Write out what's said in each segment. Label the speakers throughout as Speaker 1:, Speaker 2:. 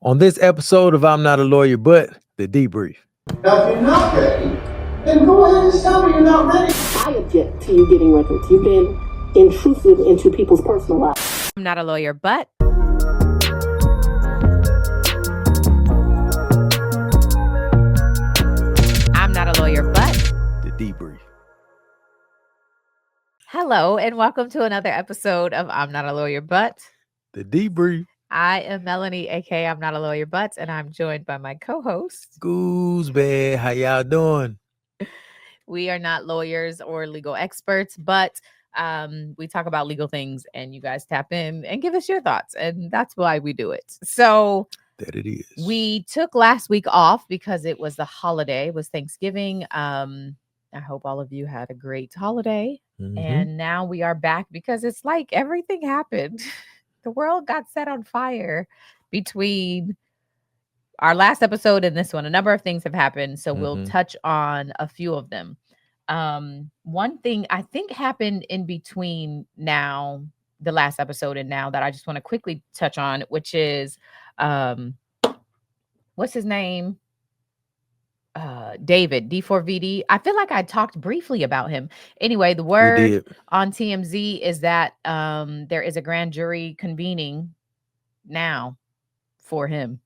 Speaker 1: On this episode of I'm Not a Lawyer, but the Debrief.
Speaker 2: Now, if you're not ready, then go ahead and tell me you're not ready.
Speaker 3: I object to you getting records. You've been intrusive into people's personal lives.
Speaker 4: I'm not a lawyer, but I'm not a lawyer, but
Speaker 1: The Debrief.
Speaker 4: hello and welcome to another episode of I'm Not a Lawyer, but
Speaker 1: The Debrief.
Speaker 4: I am Melanie, aka I'm Not a Lawyer, but, and I'm joined by my co-host.
Speaker 1: Goosebad, how y'all doing?
Speaker 4: We are not lawyers or legal experts, but we talk about legal things and you guys tap in and give us your thoughts, and that's why we do it. So
Speaker 1: That it is.
Speaker 4: we took last week off because it was the holiday, it was Thanksgiving. I hope all of you had a great holiday. And now we are back because it's like everything happened. The world got set on fire between our last episode and this one. A number of things have happened, so we'll touch on a few of them. One thing I think happened in between now, the last episode and now, that I just want to quickly touch on, which is what's his name? David D4VD. I feel like I talked briefly about him. Anyway, the word on TMZ is that there is a grand jury convening now for him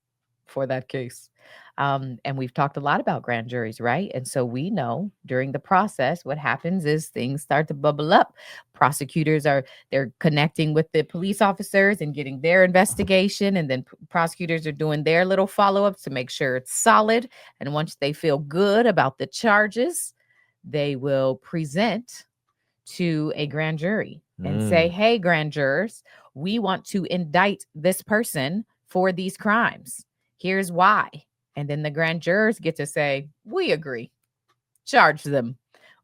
Speaker 4: for that case. And we've talked a lot about grand juries, right? And so we know during the process, what happens is things start to bubble up. Prosecutors they're connecting with the police officers and getting their investigation. And then prosecutors are doing their little follow-ups to make sure it's solid. And once they feel good about the charges, they will present to a grand jury and say, hey, grand jurors, we want to indict this person for these crimes. Here's why. And then the grand jurors get to say, we agree, charge them.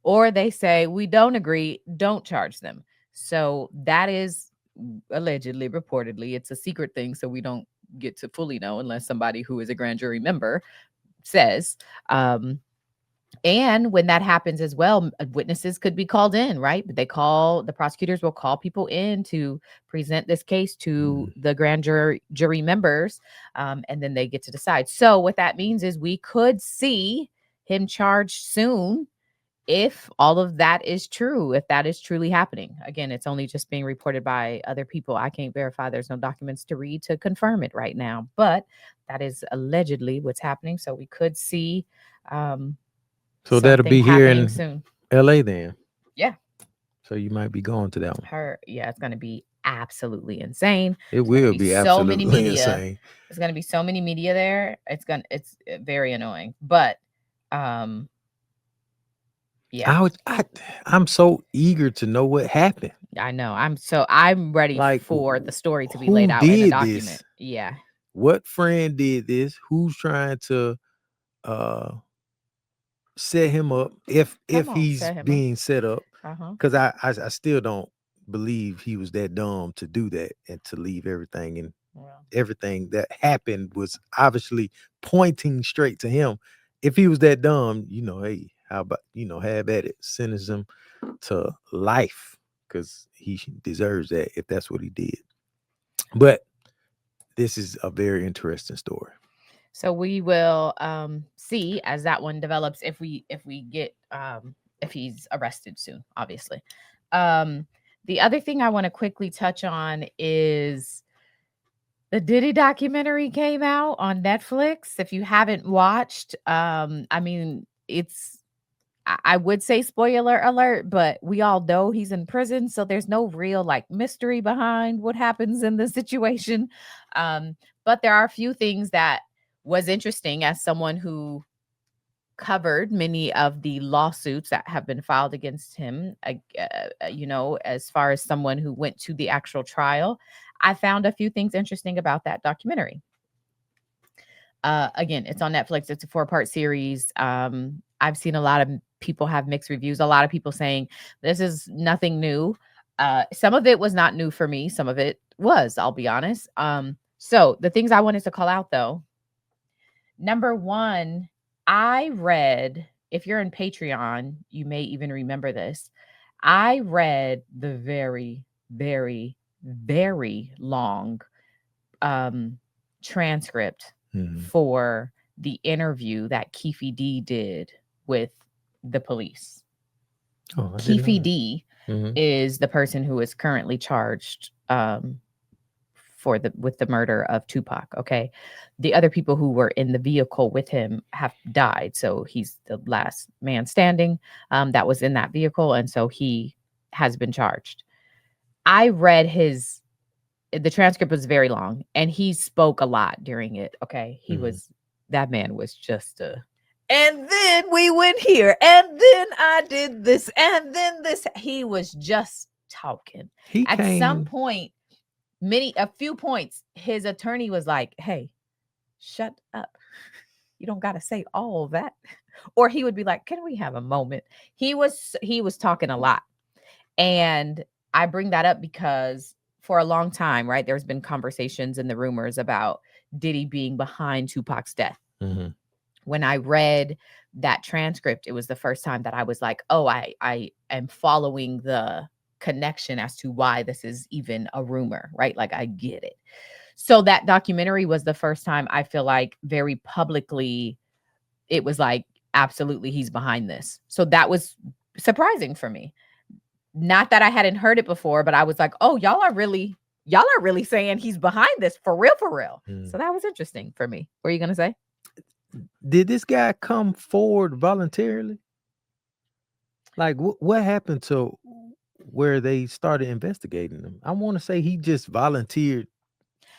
Speaker 4: Or they say, we don't agree, don't charge them. So that is allegedly, reportedly, it's a secret thing, so we don't get to fully know unless somebody who is a grand jury member says. And when that happens as well, witnesses could be called in, right? But the prosecutors will call people in to present this case to the grand jury members, and then they get to decide. So what that means is we could see him charged soon if all of that is true, if that is truly happening. Again, it's only just being reported by other people. I can't verify. There's no documents to read to confirm it right now, but that is allegedly what's happening. So we could see
Speaker 1: so that'll be here in
Speaker 4: soon.
Speaker 1: LA then.
Speaker 4: Yeah.
Speaker 1: So you might be going to that one.
Speaker 4: It's going to be absolutely insane.
Speaker 1: It will be absolutely insane.
Speaker 4: There's going to be so many media there. It's very annoying. But yeah.
Speaker 1: I'm so eager to know what happened.
Speaker 4: I know. I'm ready for the story to be laid out in the document.
Speaker 1: This?
Speaker 4: Yeah.
Speaker 1: What friend did this? Who's trying to set him up if he's being set up? Because I still don't believe he was that dumb to do that and to leave everything, and everything that happened was obviously pointing straight to him. If he was that dumb, hey, how about have at it, sentence him to life, because he deserves that if that's what he did. But this is a very interesting story.
Speaker 4: So we will see as that one develops if we get if he's arrested soon, obviously. The other thing I want to quickly touch on is the Diddy documentary came out on Netflix. If you haven't watched, I mean, I would say spoiler alert, but we all know he's in prison, so there's no real mystery behind what happens in the situation. But there are a few things that was interesting as someone who covered many of the lawsuits that have been filed against him, as far as someone who went to the actual trial. I found a few things interesting about that documentary. Again, it's on Netflix. It's a 4-part series. I've seen a lot of people have mixed reviews. A lot of people saying this is nothing new. Some of it was not new for me. Some of it was, I'll be honest. So the things I wanted to call out, though. Number one, I read, if you're in Patreon, you may even remember this. I read the very, very, very long transcript for the interview that Keefe D did with the police. Keefe D is the person who is currently charged with the murder of Tupac. Okay, the other people who were in the vehicle with him have died, so he's the last man standing that was in that vehicle, and so he has been charged. I read the transcript was very long, and he spoke a lot during it. Okay, that man was just and then we went here, and then I did this, and then this. He was just talking. Some point, a few points, his attorney was like, "Hey, shut up. You don't got to say all that." Or he would be like, "Can we have a moment?" He was talking a lot. And I bring that up because for a long time, right, there's been conversations and the rumors about Diddy being behind Tupac's death. When I read that transcript, it was the first time that I was like, oh, I am following the connection as to why this is even a rumor, right? Like, I get it. So that documentary was the first time I feel like very publicly it was like, absolutely, he's behind this. So that was surprising for me. Not that I hadn't heard it before, but I was like, oh, y'all are really saying he's behind this for real. So that was interesting for me. What are you going to say?
Speaker 1: Did this guy come forward voluntarily? Like, what happened to where they started investigating him? I want to say he just volunteered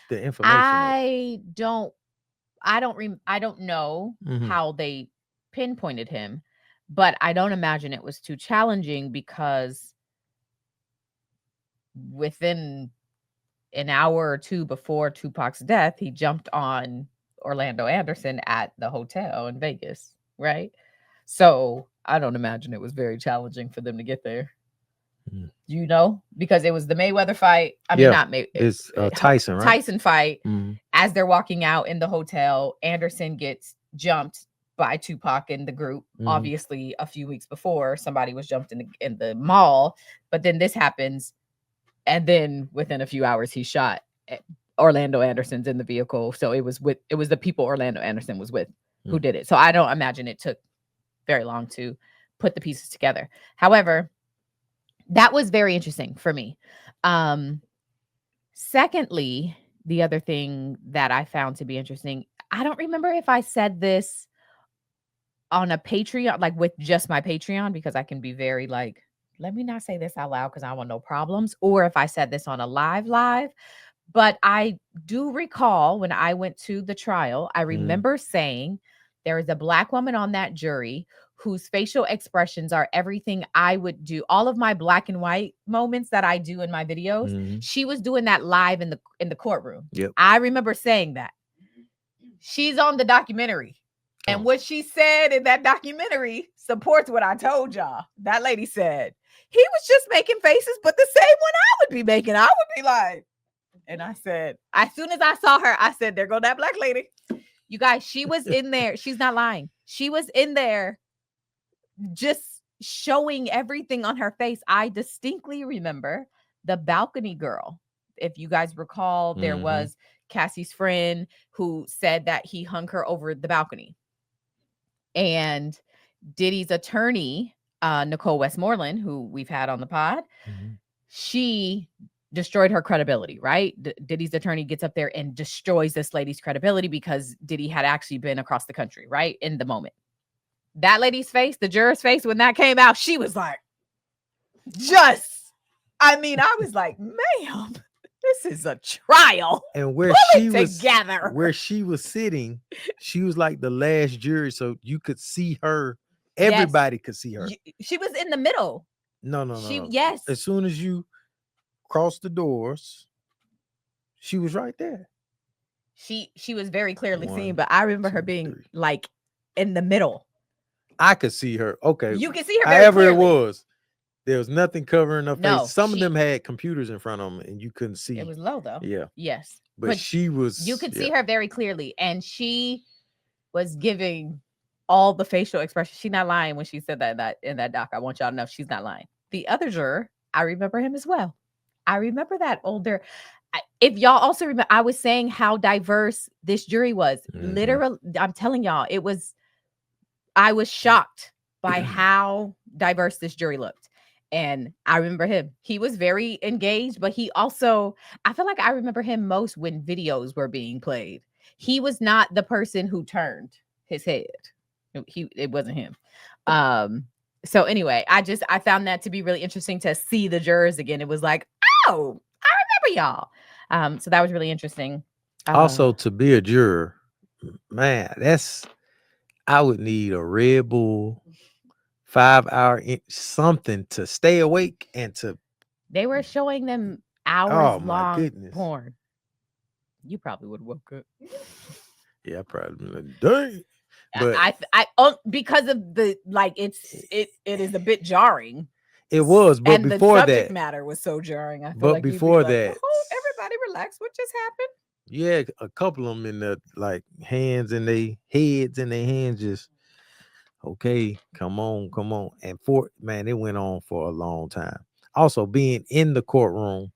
Speaker 1: the information.
Speaker 4: I don't know how they pinpointed him, but I don't imagine it was too challenging because within an hour or two before Tupac's death, he jumped on Orlando Anderson at the hotel in Vegas, right? So I don't imagine it was very challenging for them to get there. You know, because it was the Mayweather fight. I mean, not Mayweather. It's
Speaker 1: Tyson, right?
Speaker 4: Tyson fight. As they're walking out in the hotel, Anderson gets jumped by Tupac and the group. Obviously, a few weeks before, somebody was jumped in the mall. But then this happens. And then within a few hours, he shot Orlando Anderson's in the vehicle. So it was the people Orlando Anderson was with who did it. So I don't imagine it took very long to put the pieces together. However, that was very interesting for me. Secondly, the other thing that I found to be interesting, I don't remember if I said this on a Patreon, like with just my Patreon, because I can be very like, let me not say this out loud because I want no problems, or if I said this on a live, but I do recall when I went to the trial, I remember saying there is a Black woman on that jury whose facial expressions are everything I would do. All of my black and white moments that I do in my videos, she was doing that live in the courtroom.
Speaker 1: Yep.
Speaker 4: I remember saying that. She's on the documentary. And what she said in that documentary supports what I told y'all. That lady said, he was just making faces, but the same one I would be making. I would be like, and I said, as soon as I saw her, I said, there go that black lady. You guys, she was in there. She's not lying. She was in there just showing everything on her face. I distinctly remember the balcony girl. If you guys recall, there was Cassie's friend who said that he hung her over the balcony. And Diddy's attorney, Nicole Westmoreland, who we've had on the pod, she destroyed her credibility, right? Diddy's attorney gets up there and destroys this lady's credibility because Diddy had actually been across the country, right? In the moment. That lady's face, the juror's face, when that came out, she was like, I was like, ma'am, this is a trial.
Speaker 1: And where she was sitting, she was like the last jury, so you could see her. Everybody could see her.
Speaker 4: She was in the middle.
Speaker 1: No.
Speaker 4: Yes.
Speaker 1: As soon as you crossed the doors, she was right there.
Speaker 4: She was very clearly seen, but I remember her being like in the middle.
Speaker 1: I could see her. Okay.
Speaker 4: You can see her.
Speaker 1: However
Speaker 4: very
Speaker 1: it was. There was nothing covering her face. Some of them had computers in front of them and you couldn't see.
Speaker 4: It was low though.
Speaker 1: Yeah.
Speaker 4: Yes.
Speaker 1: But she was.
Speaker 4: You could see her very clearly. And she was giving all the facial expressions. She's not lying when she said that in that doc. I want y'all to know she's not lying. The other juror, I remember him as well. I remember that older. if y'all also remember, I was saying how diverse this jury was.
Speaker 1: Mhm.
Speaker 4: Literally, I'm telling y'all, I was shocked by how diverse this jury looked. And I remember him. He was very engaged, but he also, I feel like I remember him most when videos were being played. He was not the person who turned his head. It wasn't him. So anyway, I found that to be really interesting to see the jurors again. It was like, oh, I remember y'all. So that was really interesting.
Speaker 1: Also, to be a juror, man, I would need a Red Bull, 5-hour something to stay awake and to.
Speaker 4: They were showing them hours long porn. You probably would have woke up.
Speaker 1: Yeah, I probably like, dang. But
Speaker 4: I because of the it is a bit jarring.
Speaker 1: It was, but
Speaker 4: and
Speaker 1: before
Speaker 4: the subject
Speaker 1: that
Speaker 4: matter was so jarring. I feel
Speaker 1: but
Speaker 4: like
Speaker 1: before
Speaker 4: you'd be
Speaker 1: that,
Speaker 4: like, oh, everybody relax. What just happened?
Speaker 1: Yeah, a couple of them in the hands and they heads and their hands just okay, come on. And it went on for a long time. Also, being in the courtroom,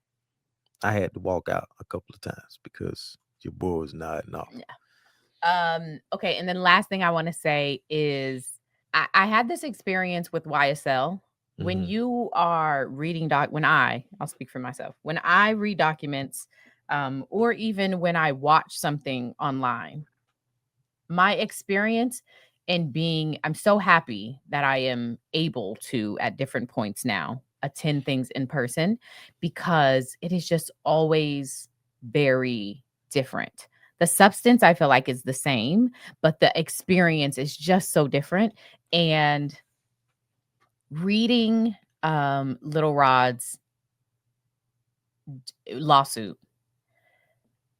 Speaker 1: I had to walk out a couple of times because your boy was nodding off.
Speaker 4: Yeah. Okay, and then last thing I want to say is I had this experience with YSL. When you are reading I'll speak for myself. When I read documents, or even when I watch something online, my experience I'm so happy that I am able to, at different points now, attend things in person because it is just always very different. The substance I feel like is the same, but the experience is just so different. And reading Little Rod's lawsuit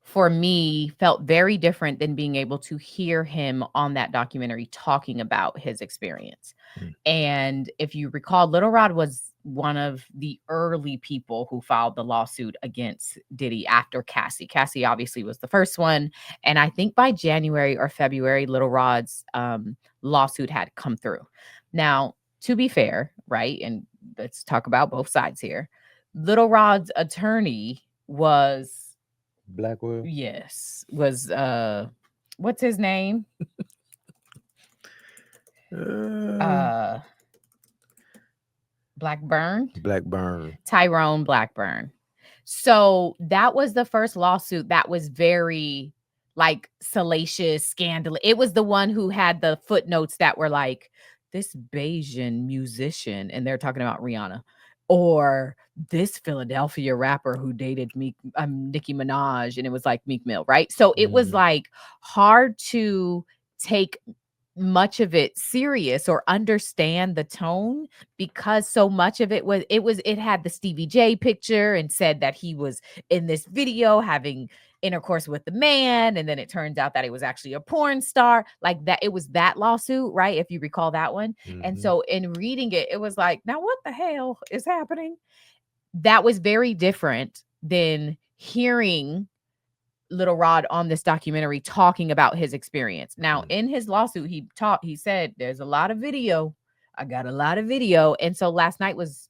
Speaker 4: for me felt very different than being able to hear him on that documentary talking about his experience. And if you recall, Little Rod was one of the early people who filed the lawsuit against Diddy after Cassie. Cassie obviously was the first one. And I think by January or February, Little Rod's lawsuit had come through. Now, to be fair, right? And let's talk about both sides here. Little Rod's attorney was
Speaker 1: Blackwell?
Speaker 4: Yes. Was what's his name? Blackburn? Tyrone Blackburn. So that was the first lawsuit that was very salacious, scandal. It was the one who had the footnotes that were like, this Bayesian musician, and they're talking about Rihanna, or this Philadelphia rapper who dated Nicki Minaj, and it was like Meek Mill, right? So it was like hard to take much of it serious or understand the tone because so much of it had the Stevie J picture and said that he was in this video having intercourse with the man, and then it turns out that it was actually a porn star. Like that, it was that lawsuit, right? If you recall that one. And so in reading it, it was like, now what the hell is happening? That was very different than hearing Little Rod on this documentary talking about his experience. Now, in his lawsuit, he said, there's a lot of video. I got a lot of video. And so last night was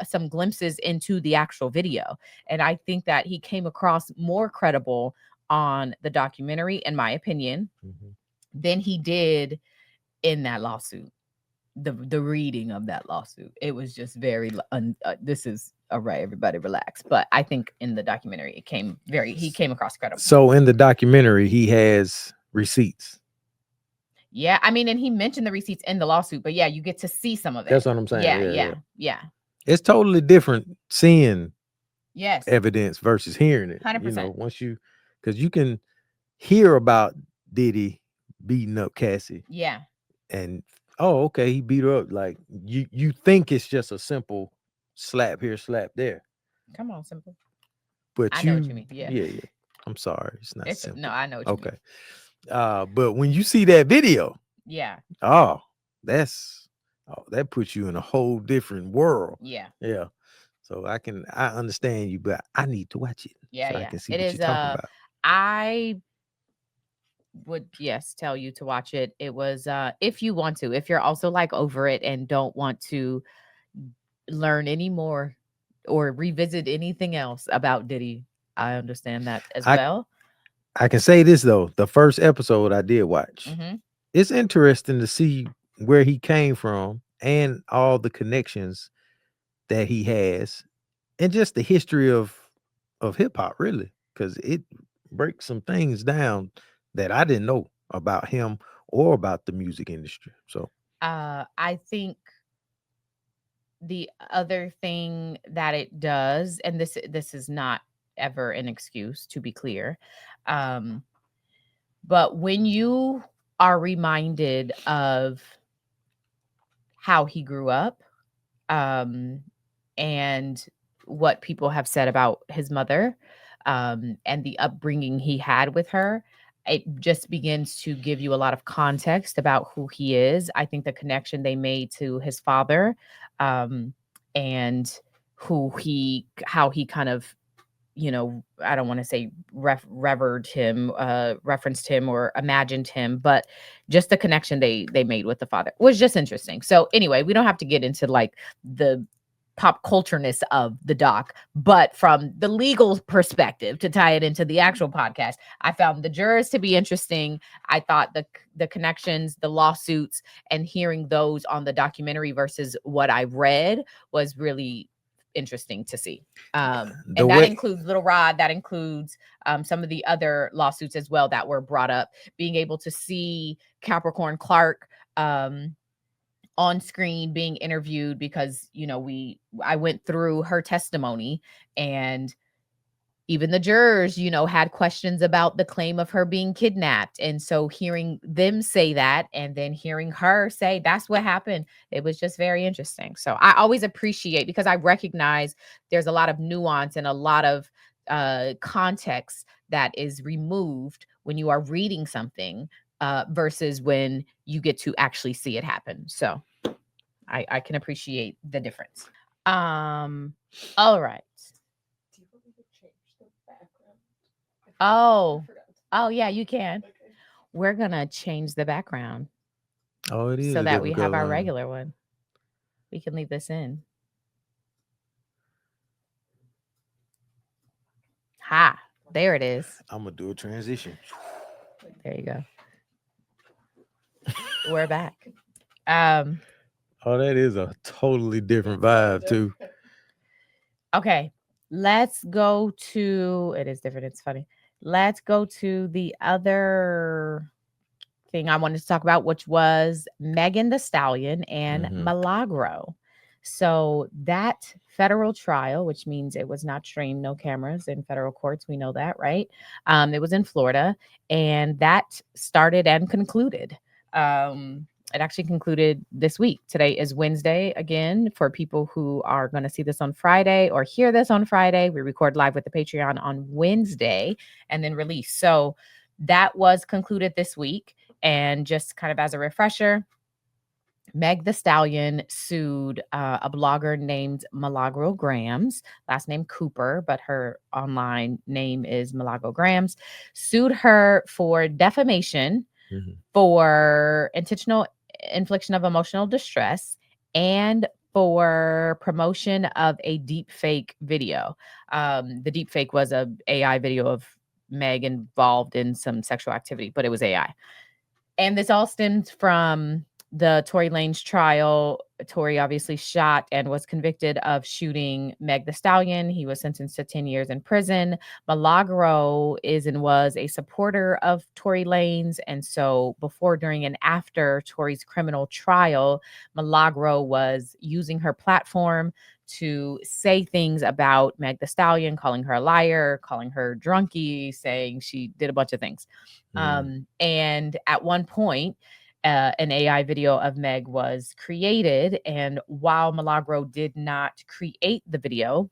Speaker 4: some glimpses into the actual video. And I think that he came across more credible on the documentary, in my opinion, than he did in that lawsuit. The reading of that lawsuit, it was just very this is all right, everybody relax. But I think in the documentary he came across credible.
Speaker 1: So in the documentary he has receipts.
Speaker 4: Yeah, I mean, and he mentioned the receipts in the lawsuit, but yeah, you get to see some of it.
Speaker 1: That's what I'm saying.
Speaker 4: Yeah.
Speaker 1: It's totally different seeing
Speaker 4: yes
Speaker 1: evidence versus hearing it.
Speaker 4: 100%.
Speaker 1: You know, because you can hear about Diddy beating up Cassie.
Speaker 4: Yeah.
Speaker 1: And oh, okay, he beat her up. Like you think it's just a simple slap here, slap there.
Speaker 4: Come on, simple.
Speaker 1: But
Speaker 4: I know what you mean. Yeah.
Speaker 1: I'm sorry, it's not simple.
Speaker 4: No, I know what you mean.
Speaker 1: But when you see that video,
Speaker 4: that
Speaker 1: puts you in a whole different world.
Speaker 4: Yeah.
Speaker 1: So I understand you, but I need to watch it.
Speaker 4: Yeah,
Speaker 1: so I can see
Speaker 4: it
Speaker 1: what
Speaker 4: is.
Speaker 1: You're talking about.
Speaker 4: I would tell you to watch it. It was if you want to, if you're also like over it and don't want to learn any more or revisit anything else about Diddy, I understand that as well.
Speaker 1: I can say this though, the first episode I did watch, it's interesting to see where he came from and all the connections that he has, and just the history of hip hop, really, because it breaks some things down that I didn't know about him or about the music industry. So
Speaker 4: I think the other thing that it does, and this is not ever an excuse, to be clear, but when you are reminded of how he grew up, and what people have said about his mother, and the upbringing he had with her, it just begins to give you a lot of context about who he is. I think the connection they made to his father, and how he kind of, I don't want to say reverenced him or imagined him, but just the connection they made with the father was just interesting. So anyway, we don't have to get into like the pop cultureness of the doc, but from the legal perspective, to tie it into the actual podcast, I found the jurors to be interesting. I thought the connections, the lawsuits, and hearing those on the documentary versus what I read was really interesting to see. And that includes Little Rod, that includes some of the other lawsuits as well that were brought up. Being able to see Capricorn Clark on screen being interviewed, because I went through her testimony, and even the jurors had questions about the claim of her being kidnapped, and so hearing them say that and then hearing her say that's what happened, it was just very interesting. So I always appreciate, because I recognize there's a lot of nuance and a lot of context that is removed when you are reading something versus when you get to actually see it happen. So I can appreciate the difference. All right. Oh yeah, you can. Okay. We're gonna change the background.
Speaker 1: Oh, it is
Speaker 4: so that we have our regular one. We can leave this in. Ha! There it is.
Speaker 1: I'm gonna do a transition.
Speaker 4: There you go. We're back.
Speaker 1: Oh, that is a totally different vibe too.
Speaker 4: Okay, let's go to. It is different. It's funny. Let's go to the other thing I wanted to talk about, which was Megan Thee Stallion and Milagro. So that federal trial, which means it was not streamed, no cameras in federal courts. We know that, right? It was in Florida, and that started and concluded. It actually concluded this week. Today is Wednesday. Again, for people who are going to see this on Friday or hear this on Friday, we record live with the Patreon on Wednesday and then release. So that was concluded this week. And just kind of as a refresher, Meg Thee Stallion sued a blogger named Milagro Grams, last name Cooper, but her online name is Milagro Grams, sued her for defamation, for intentional infliction of emotional distress, and for promotion of a deep fake video. The deep fake was a AI video of Meg involved in some sexual activity, but it was AI. And this all stemmed from the Tory Lanez trial. Tory obviously shot and was convicted of shooting Meg Thee Stallion. He was sentenced to 10 years in prison. Milagro is and was a supporter of Tory Lanez. And so before, during, and after Tory's criminal trial, Milagro was using her platform to say things about Meg Thee Stallion, calling her a liar, calling her drunkie, saying she did a bunch of things. And at one point, an AI video of Meg was created. And while Milagro did not create the video,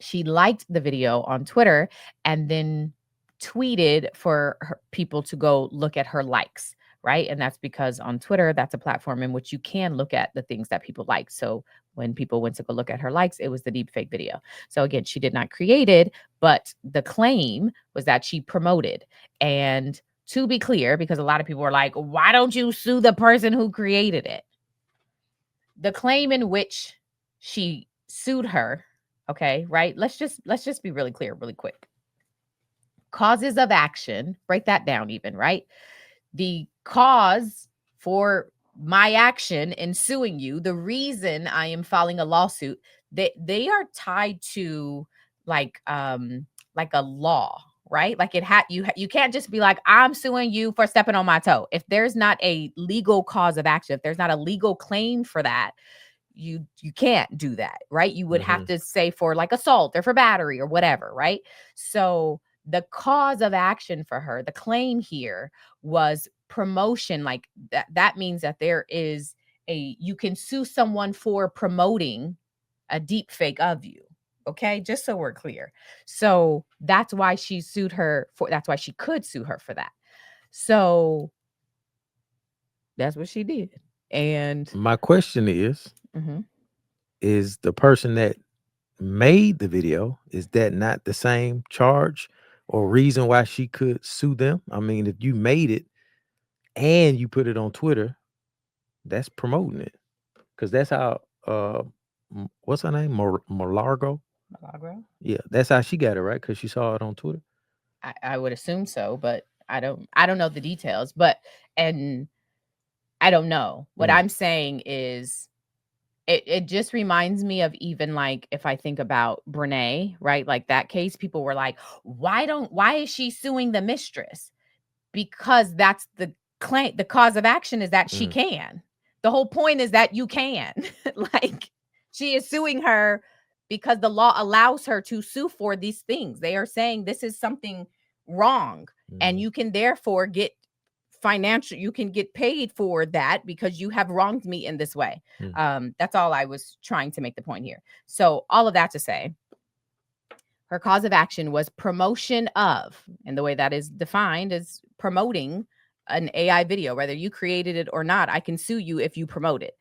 Speaker 4: she liked the video on Twitter and then tweeted for people to go look at her likes. Right. And that's because on Twitter, that's a platform in which you can look at the things that people like. So when people went to go look at her likes, it was the deepfake video. So again, she did not create it, but the claim was that she promoted. And to be clear, because a lot of people were like, why don't you sue the person who created it? The claim in which she sued her Okay, right? Let's just be really clear, really quick. Causes of action, break that down even, right? The cause for my action in suing you, the reason I am filing a lawsuit, they are tied to like a law, right? Like you can't just be like, I'm suing you for stepping on my toe. If there's not a legal cause of action, if there's not a legal claim for that, you can't do that, right? You would have to say for like assault or for battery or whatever, right? So the cause of action for her, the claim here was promotion. Like that means that there is you can sue someone for promoting a deep fake of you. Okay, just so we're clear. So that's why she that's why she could sue her for that. So that's what she did. And
Speaker 1: my question is the person that made the video, is that not the same charge or reason why she could sue them? I mean, if you made it and you put it on Twitter, that's promoting it, because that's how what's her name, Milagro? Yeah, that's how she got it, right? Because she saw it on Twitter.
Speaker 4: I would assume so, but I don't know the details, and I don't know. What I'm saying is it just reminds me of, even like if I think about Brene, right? Like that case, people were like, why is she suing the mistress? Because that's the claim. The cause of action is that she can. The whole point is that you can. Like, she is suing her because the law allows her to sue for these things. They are saying this is something wrong, and you can therefore get financial, you can get paid for that because you have wronged me in this way. That's all I was trying to make the point here. So all of that to say, her cause of action was promotion of, and the way that is defined is promoting an AI video, whether you created it or not. I can sue you if you promote it.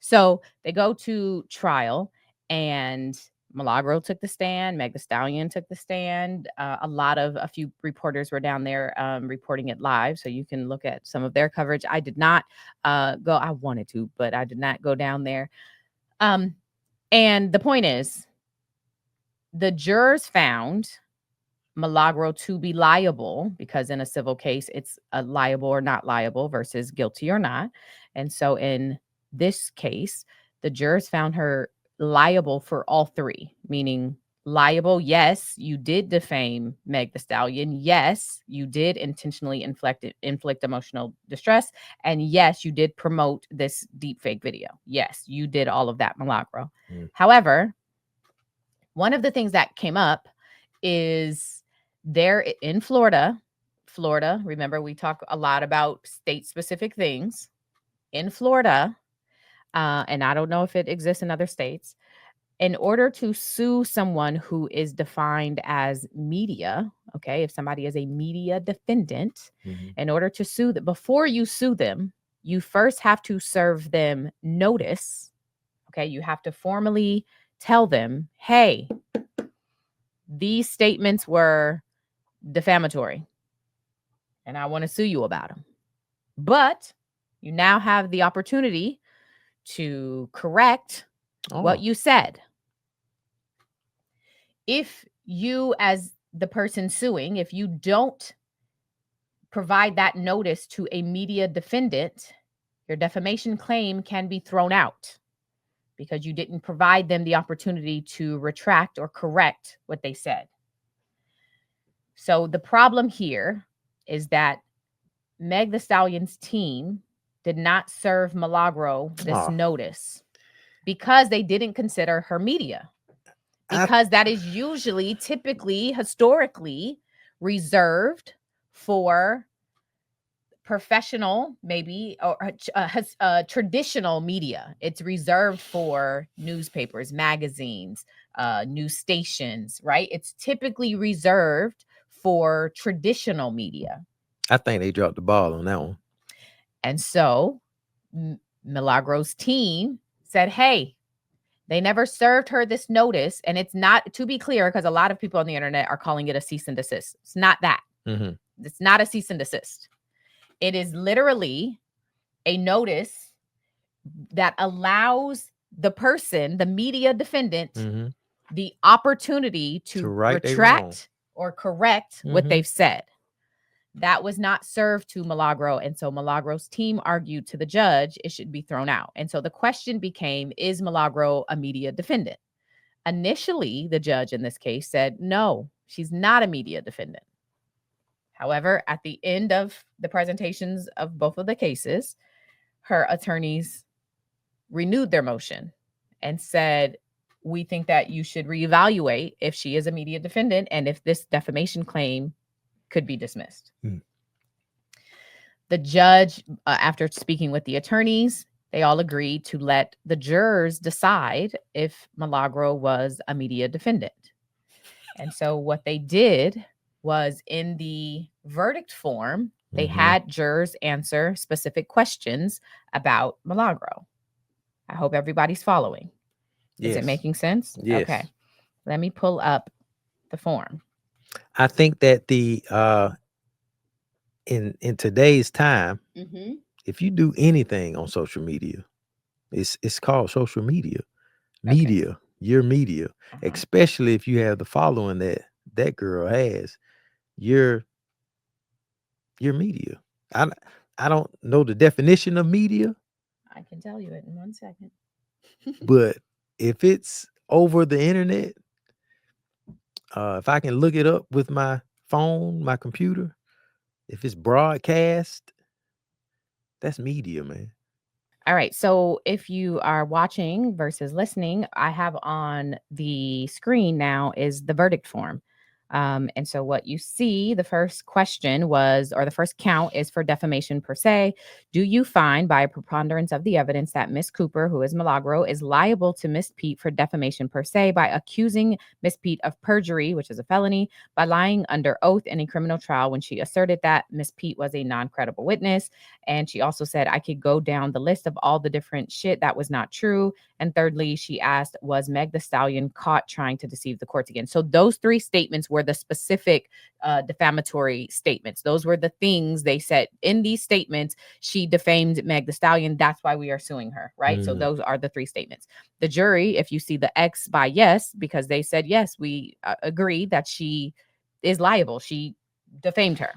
Speaker 4: So they go to trial, and Milagro took the stand, Meg Thee Stallion took the stand. A few reporters were down there reporting it live, so you can look at some of their coverage. I did not go. I wanted to, but I did not go down there. And the point is, the jurors found Milagro to be liable, because in a civil case, it's a liable or not liable versus guilty or not. And so in this case, the jurors found her liable for all three, meaning liable. Yes, you did defame Meg Thee Stallion. Yes, you did intentionally inflict emotional distress. And yes, you did promote this deepfake video. Yes, you did all of that, Milagro. However, one of the things that came up is there in Florida, remember we talk a lot about state-specific things. In Florida, and I don't know if it exists in other states, in order to sue someone who is defined as media, okay, if somebody is a media defendant, in order to sue them, before you sue them, you first have to serve them notice. Okay, you have to formally tell them, hey, these statements were defamatory and I want to sue you about them. But you now have the opportunity to correct what you said. If you, as the person suing, if you don't provide that notice to a media defendant, your defamation claim can be thrown out because you didn't provide them the opportunity to retract or correct what they said. So the problem here is that Meg Thee Stallion's team did not serve Milagro this notice because they didn't consider her media. Because that is usually, typically, historically reserved for professional, maybe, or traditional media. It's reserved for newspapers, magazines, news stations, right? It's typically reserved for traditional media.
Speaker 1: I think they dropped the ball on that one.
Speaker 4: And so Milagro's team said, hey, they never served her this notice. And it's not, to be clear, because a lot of people on the internet are calling it a cease and desist. It's not that. It's not a cease and desist. It is literally a notice that allows the person, the media defendant, the opportunity to retract or correct what they've said. That was not served to Milagro. And so Milagro's team argued to the judge it should be thrown out. And so the question became, is Milagro a media defendant? Initially, the judge in this case said, no, she's not a media defendant. However, at the end of the presentations of both of the cases, her attorneys renewed their motion and said, we think that you should reevaluate if she is a media defendant and if this defamation claim could be dismissed. The judge, after speaking with the attorneys, they all agreed to let the jurors decide if Milagro was a media defendant. And so what they did was, in the verdict form, they had jurors answer specific questions about Milagro. I hope everybody's following. Is it making sense?
Speaker 1: Yes.
Speaker 4: Okay. Let me pull up the form.
Speaker 1: I think that the in today's time, if you do anything on social media, it's called social media. Media, your media, especially if you have the following that girl has, your media. I don't know the definition of media.
Speaker 4: I can tell you it in 1 second.
Speaker 1: But if it's over the internet, if I can look it up with my phone, my computer, if it's broadcast, that's media, man.
Speaker 4: All right. So if you are watching versus listening, I have on the screen now is the verdict form. And so what you see, the first question was, or the first count is for defamation per se. Do you find by a preponderance of the evidence that Miss Cooper, who is Milagro, is liable to Miss Pete for defamation per se by accusing Miss Pete of perjury, which is a felony, by lying under oath in a criminal trial when she asserted that Miss Pete was a non-credible witness? And she also said, I could go down the list of all the different shit that was not true. And thirdly, she asked, was Meg the Stallion caught trying to deceive the courts again? So those three statements were the specific defamatory statements. Those were the things they said in these statements. She defamed Meg the Stallion. That's why we are suing her, right? So those are the three statements. The jury, if you see the X by yes, because they said, yes, we agree that she is liable. She defamed her.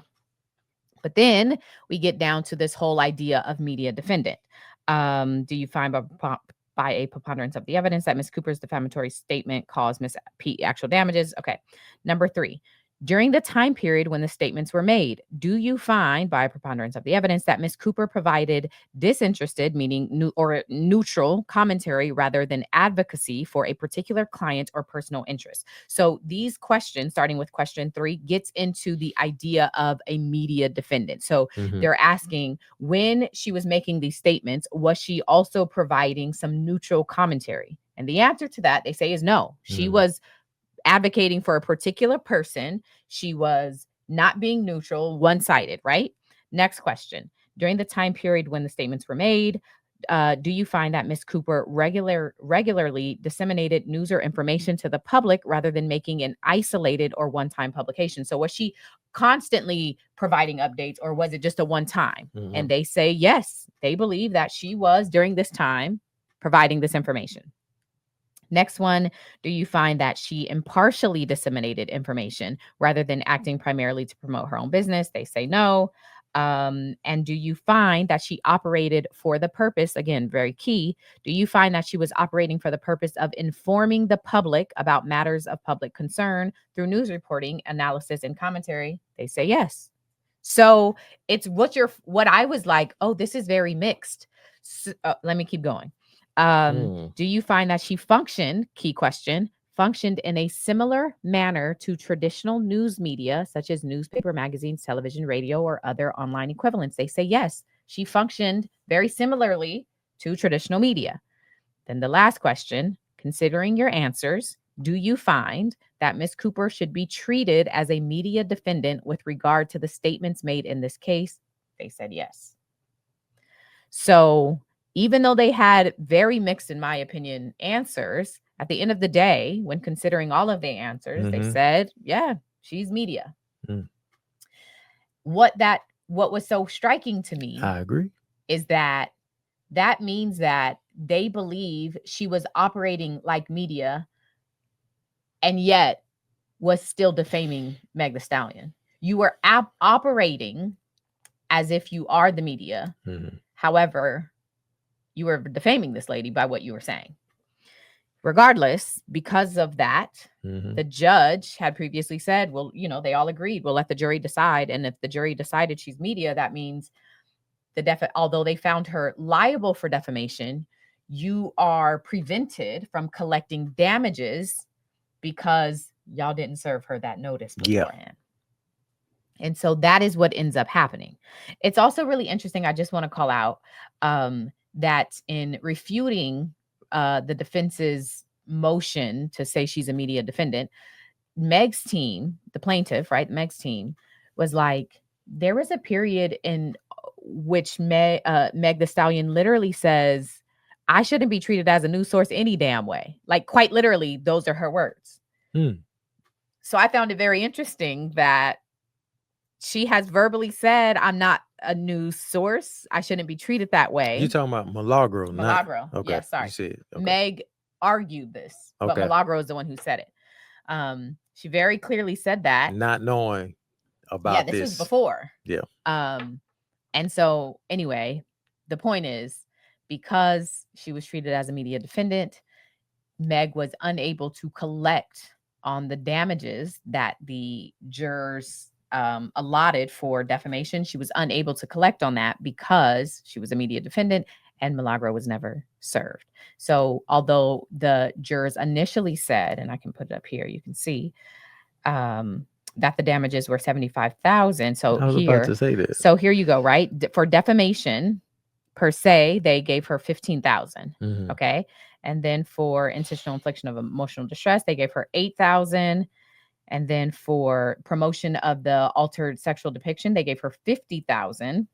Speaker 4: But then we get down to this whole idea of media defendant. Do you find by a preponderance of the evidence that Ms. Cooper's defamatory statement caused Ms. Pete actual damages? Okay. Number 3, during the time period when the statements were made, do you find by a preponderance of the evidence that Ms. Cooper provided disinterested, meaning neutral commentary rather than advocacy for a particular client or personal interest? So these questions, starting with question 3, gets into the idea of a media defendant. So they're asking, when she was making these statements, was she also providing some neutral commentary? And the answer to that, they say, is no. She was advocating for a particular person. She was not being neutral, one-sided, right? Next question. During the time period when the statements were made, do you find that Ms. Cooper regularly disseminated news or information to the public rather than making an isolated or one-time publication? So was she constantly providing updates, or was it just a one-time? And they say, yes, they believe that she was, during this time, providing this information. Next one, do you find that she impartially disseminated information rather than acting primarily to promote her own business? They say no. And do you find that she operated for the purpose, again, very key, do you find that she was operating for the purpose of informing the public about matters of public concern through news reporting, analysis, and commentary? They say yes. So it's what I was like, oh, this is very mixed. So, let me keep going. Do you find that she functioned, key question, functioned in a similar manner to traditional news media, such as newspaper, magazines, television, radio, or other online equivalents? They say yes, she functioned very similarly to traditional media. Then the last question, considering your answers, do you find that Ms. Cooper should be treated as a media defendant with regard to the statements made in this case? They said yes. So even though they had very mixed, in my opinion, answers, at the end of the day, when considering all of the answers, they said, yeah, she's media. What was so striking to me,
Speaker 1: I agree,
Speaker 4: is that means that they believe she was operating like media and yet was still defaming Meg Thee Stallion. You were operating as if you are the media.
Speaker 1: Mm-hmm.
Speaker 4: However, you were defaming this lady by what you were saying. Regardless, because of that, the judge had previously said, well, you know, they all agreed, we'll let the jury decide. And if the jury decided she's media, that means although they found her liable for defamation, you are prevented from collecting damages because y'all didn't serve her that notice beforehand. And so that is what ends up happening. It's also really interesting. I just want to call out that in refuting the defense's motion to say she's a media defendant, Meg's team, the plaintiff, right? Meg's team was like, there was a period in which Meg Thee Stallion literally says, I shouldn't be treated as a news source any damn way. Like, quite literally, those are her words. So I found it very interesting that she has verbally said, I'm not a news source. I shouldn't be treated that way.
Speaker 1: You're talking about Milagro.
Speaker 4: Milagro.
Speaker 1: Okay.
Speaker 4: Yes, sorry.
Speaker 1: You said, okay.
Speaker 4: Meg argued this, but Milagro is the one who said it. She very clearly said that.
Speaker 1: Not knowing about
Speaker 4: this was before.
Speaker 1: Yeah.
Speaker 4: And so anyway, the point is, because she was treated as a media defendant, Meg was unable to collect on the damages that the jurors allotted for defamation. She was unable to collect on that because she was a media defendant and Milagro was never served. So although the jurors initially said, and I can put it up here, you can see that the damages were $75,000. So
Speaker 1: I was about to say that.
Speaker 4: So here you go, right? For defamation per se, they gave her $15,000. Okay. And then for intentional infliction of emotional distress, they gave her $8,000. And then for promotion of the altered sexual depiction, they gave her $50,000.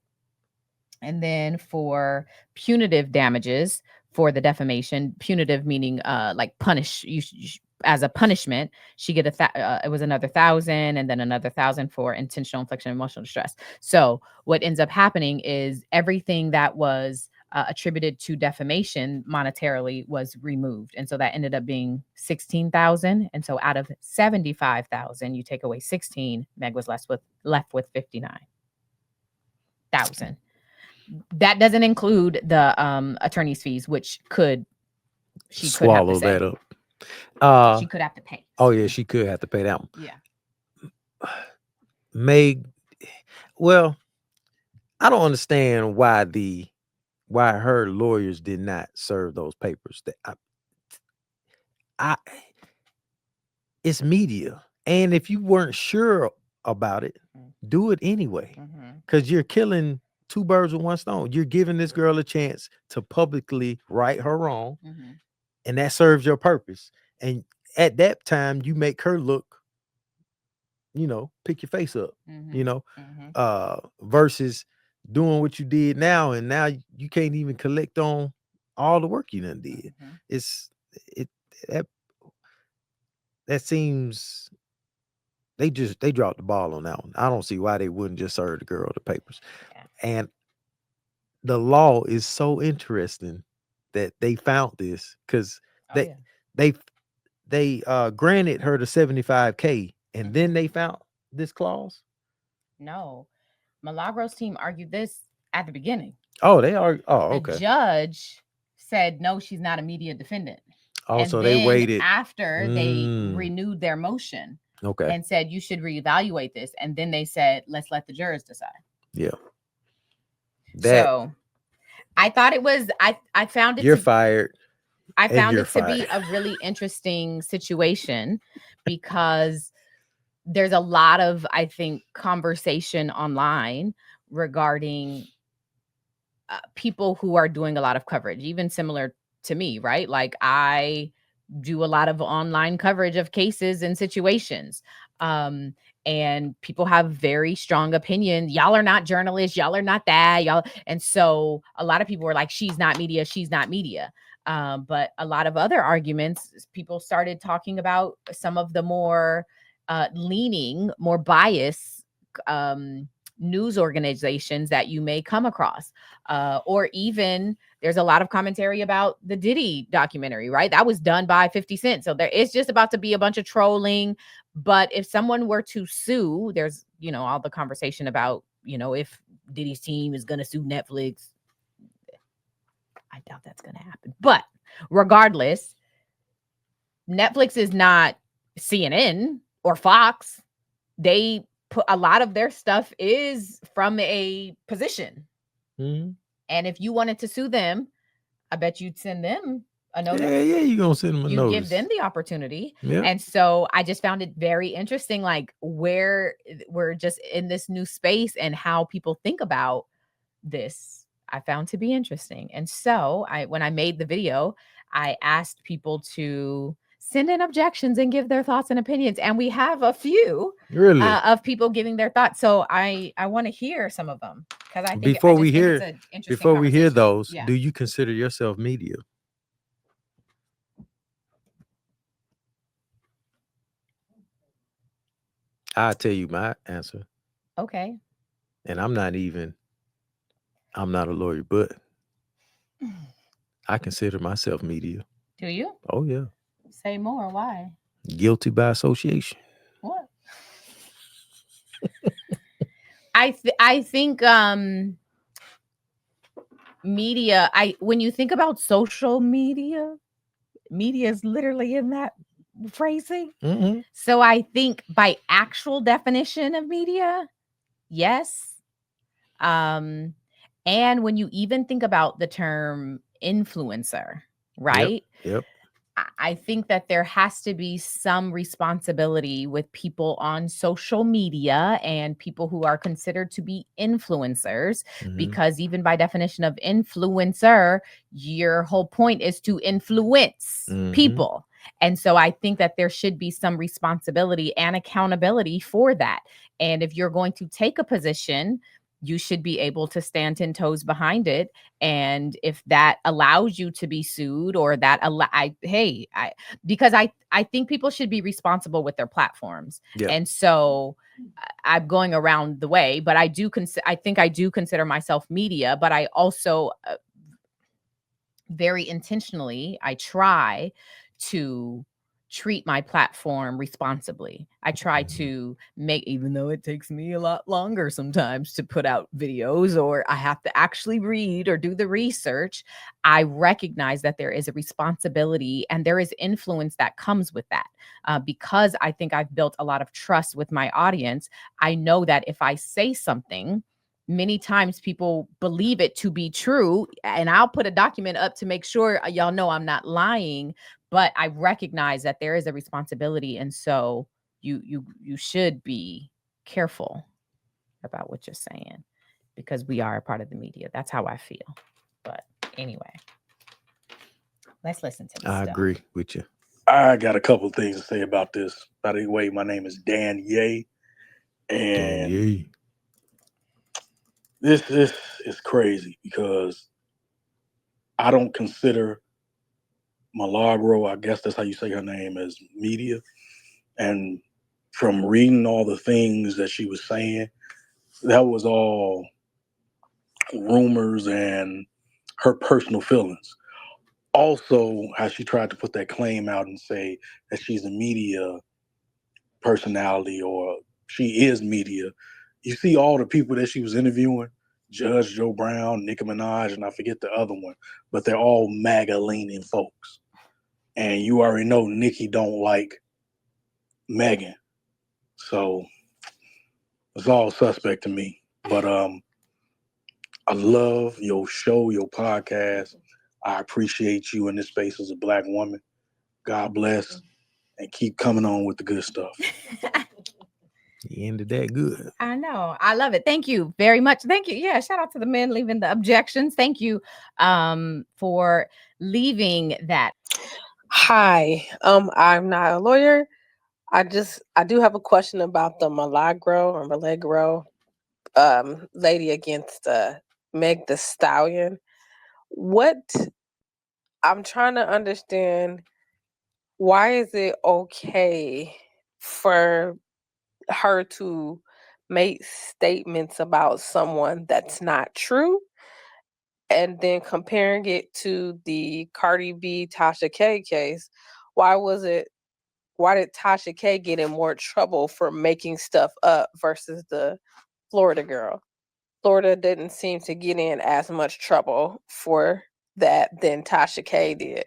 Speaker 4: And then for punitive damages for the defamation, punitive meaning like punish you as a punishment, she get it was another $1,000, and then another $1,000 for intentional infliction of emotional distress. So what ends up happening is everything that was attributed to defamation monetarily was removed. And so that ended up being $16,000. And so out of $75,000, you take away 16, Meg was left with $59,000. That doesn't include the attorney's fees, which she could
Speaker 1: swallow that up.
Speaker 4: She could have to pay.
Speaker 1: Oh yeah, she could have to pay that one.
Speaker 4: Yeah.
Speaker 1: Meg, well, I don't understand why her lawyers did not serve those papers. It's media, and if you weren't sure about it, do it anyway, because you're killing two birds with one stone. You're giving this girl a chance to publicly right her wrong, and that serves your purpose. And at that time, you make her look, pick your face up, versus doing what you did now, and now you can't even collect on all the work you done did. That seems they dropped the ball on that one. I don't see why they wouldn't just serve the girl the papers. And the law is so interesting that they found this, because they granted her the $75K, and then they found this clause.
Speaker 4: No, Milagro's team argued this at the beginning.
Speaker 1: Oh, they are. Oh, okay.
Speaker 4: The judge said no, she's not a media defendant.
Speaker 1: Oh, so they waited
Speaker 4: after they renewed their motion.
Speaker 1: Okay.
Speaker 4: And said you should reevaluate this, and then they said let's let the jurors decide.
Speaker 1: Yeah.
Speaker 4: So I thought it was. I found it.
Speaker 1: You're fired.
Speaker 4: I found it to be a really interesting situation because there's a lot of, I think, conversation online regarding people who are doing a lot of coverage, even similar to me, right? Like I do a lot of online coverage of cases and situations. And people have very strong opinions. Y'all are not journalists. Y'all are not that. Y'all. And so a lot of people were like, she's not media. She's not media. But a lot of other arguments, people started talking about some of the more leaning, more biased news organizations that you may come across. Or even there's a lot of commentary about the Diddy documentary, right? That was done by 50 Cent. So there is just about to be a bunch of trolling. But if someone were to sue, there's, all the conversation about, if Diddy's team is going to sue Netflix. I doubt that's going to happen. But regardless, Netflix is not CNN or Fox. They put a lot of their stuff is from a position. Mm-hmm. And if you wanted to sue them, I bet you'd send them a notice.
Speaker 1: Yeah, you're going to send them a notice.
Speaker 4: You give them the opportunity. Yep. And so I just found it very interesting, like where we're just in this new space and how people think about this. I found to be interesting. And so when I made the video, I asked people to send in objections and give their thoughts and opinions. And we have a few of people giving their thoughts. So I want to hear some of them, because I think
Speaker 1: before we hear those, do you consider yourself media? I'll tell you my answer.
Speaker 4: Okay.
Speaker 1: And I'm not a lawyer, but I consider myself media.
Speaker 4: Do you?
Speaker 1: Oh, yeah.
Speaker 4: Say more. Why?
Speaker 1: Guilty by association.
Speaker 4: What? I think media, when you think about social media is literally in that phrasing. Mm-hmm. So I think by actual definition of media, yes. And when you even think about the term influencer, right?
Speaker 1: Yep.
Speaker 4: I think that there has to be some responsibility with people on social media and people who are considered to be influencers, because even by definition of influencer, your whole point is to influence people. And so I think that there should be some responsibility and accountability for that. And if you're going to take a position, you should be able to stand 10 toes behind it. And if that allows you to be sued, or that because I think people should be responsible with their platforms. Yeah. And so I'm going around the way, but I think I do consider myself media, but I also very intentionally, I try to treat my platform responsibly. I try to even though it takes me a lot longer sometimes to put out videos, or I have to actually read or do the research, I recognize that there is a responsibility and there is influence that comes with that. Because I think I've built a lot of trust with my audience, I know that if I say something, many times people believe it to be true, and I'll put a document up to make sure y'all know I'm not lying. But I recognize that there is a responsibility, and so you should be careful about what you're saying, because we are a part of the media. That's how I feel. But anyway, let's listen to this.
Speaker 1: I agree with you.
Speaker 5: I got a couple of things to say about this. By the way, my name is Danye, and
Speaker 1: Danye.
Speaker 5: This is crazy, because I don't consider Milagro, I guess that's how you say her name, as media. And from reading all the things that she was saying, that was all rumors and her personal feelings. Also, how she tried to put that claim out and say that she's a media personality, or she is media. You see all the people that she was interviewing, Judge Joe Brown, Nicki Minaj, and I forget the other one, but they're all MAGA-leaning folks. And you already know Nicki don't like Megan. So it's all suspect to me. But I love your show, your podcast. I appreciate you in this space as a Black woman. God bless, and keep coming on with the good stuff.
Speaker 1: You ended that good.
Speaker 4: I know. I love it. Thank you very much. Thank you. Yeah. Shout out to the men leaving the objections. Thank you for leaving that.
Speaker 6: Hi. I'm not a lawyer. I do have a question about the Milagro lady against Meg the Stallion. I'm trying to understand, why is it okay for her to made statements about someone that's not true, and then comparing it to the Cardi B Tasha K case, why did Tasha K get in more trouble for making stuff up versus the Florida girl? Florida didn't seem to get in as much trouble for that than Tasha K did.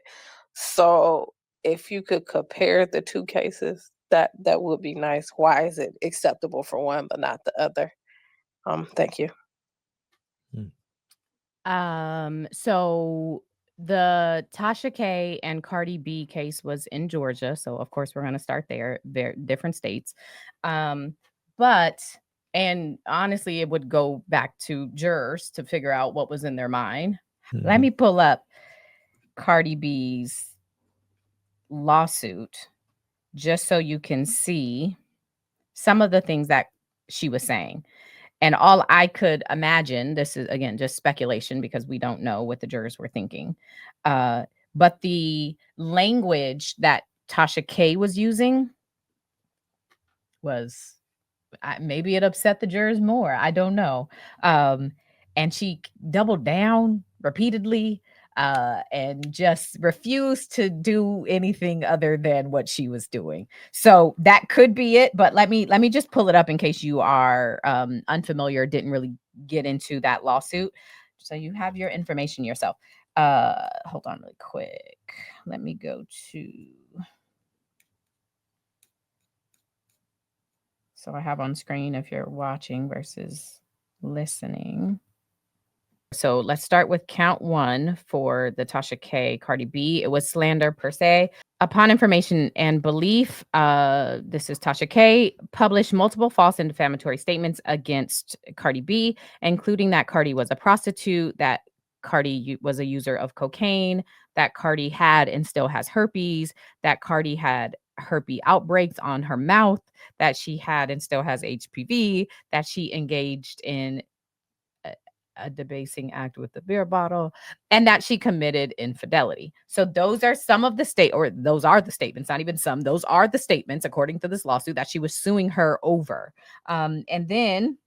Speaker 6: So if you could compare the two cases, that would be nice. Why is it acceptable for one but not the other? Thank you.
Speaker 4: So the Tasha K and Cardi B case was in Georgia, so of course we're going to start there. They're different states. But and honestly, it would go back to jurors to figure out what was in their mind. Let me pull up Cardi B's lawsuit just so you can see some of the things that she was saying. And all I could imagine, this is again just speculation because we don't know what the jurors were thinking. But the language that Tasha K was using was maybe it upset the jurors more. I don't know. And she doubled down repeatedly and just refused to do anything other than what she was doing. So that could be it. But let me just pull it up in case you are unfamiliar, didn't really get into that lawsuit. So you have your information yourself. Hold on really quick. Let me go to. So I have on screen if you're watching versus listening. So let's start with count 1 for the Tasha K, Cardi B. It was slander per se. Upon information and belief, this is Tasha K, published multiple false and defamatory statements against Cardi B, including that Cardi was a prostitute, that Cardi was a user of cocaine, that Cardi had and still has herpes, that Cardi had herpes outbreaks on her mouth, that she had and still has HPV, that she engaged in a debasing act with the beer bottle, and that she committed infidelity. So those are some of the those are the statements, not even some, those are the statements according to this lawsuit that she was suing her over. And then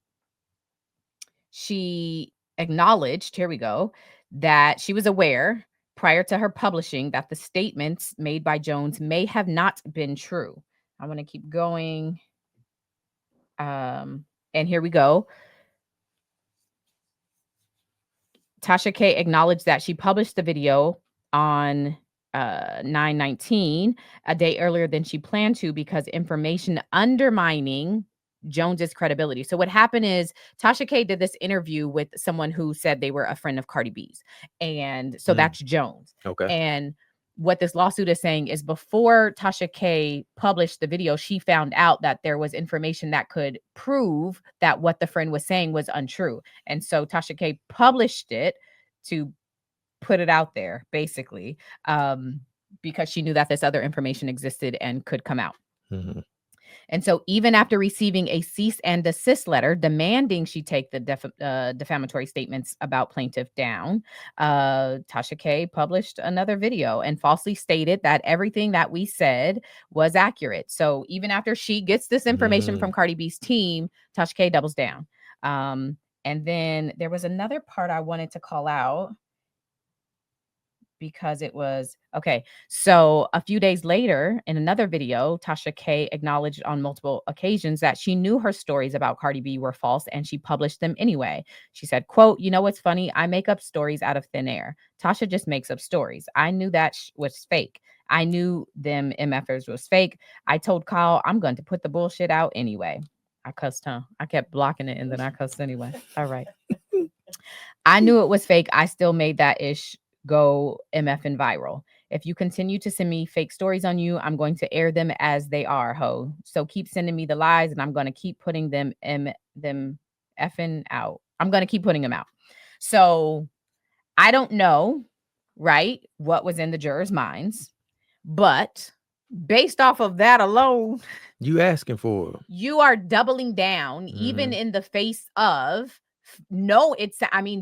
Speaker 4: she acknowledged, here we go, that she was aware prior to her publishing that the statements made by Jones may have not been true. I want to keep going. And here we go. Tasha K acknowledged that she published the video on 9/19, a day earlier than she planned to, because information undermining Jones's credibility. So what happened is Tasha K did this interview with someone who said they were a friend of Cardi B's. And so that's Jones.
Speaker 1: Okay.
Speaker 4: And what this lawsuit is saying is before Tasha K published the video, she found out that there was information that could prove that what the friend was saying was untrue. And so Tasha K published it to put it out there, basically, because she knew that this other information existed and could come out. And so even after receiving a cease and desist letter demanding she take the defamatory statements about plaintiff down, Tasha K published another video and falsely stated that everything that we said was accurate. So even after she gets this information from Cardi B's team, Tasha K doubles down. And then there was another part I wanted to call out, because it was okay. So a few days later, in another video, Tasha K acknowledged on multiple occasions that she knew her stories about Cardi B were false and she published them anyway. She said, quote, "You know what's funny? I make up stories out of thin air. Tasha just makes up stories. I knew that was fake. I knew them MFers was fake. I told Kyle I'm going to put the bullshit out anyway." I cussed, huh? I kept blocking it and then I cussed anyway. All right. "I knew it was fake. I still made that ish go MF and viral. If you continue to send me fake stories on you, I'm going to air them as they are, ho. So keep sending me the lies and I'm going to keep putting them effing out. I'm going to keep putting them out." So I don't know, right, what was in the jurors' minds, but based off of that alone,
Speaker 1: you asking for it.
Speaker 4: You are doubling down, even in the face of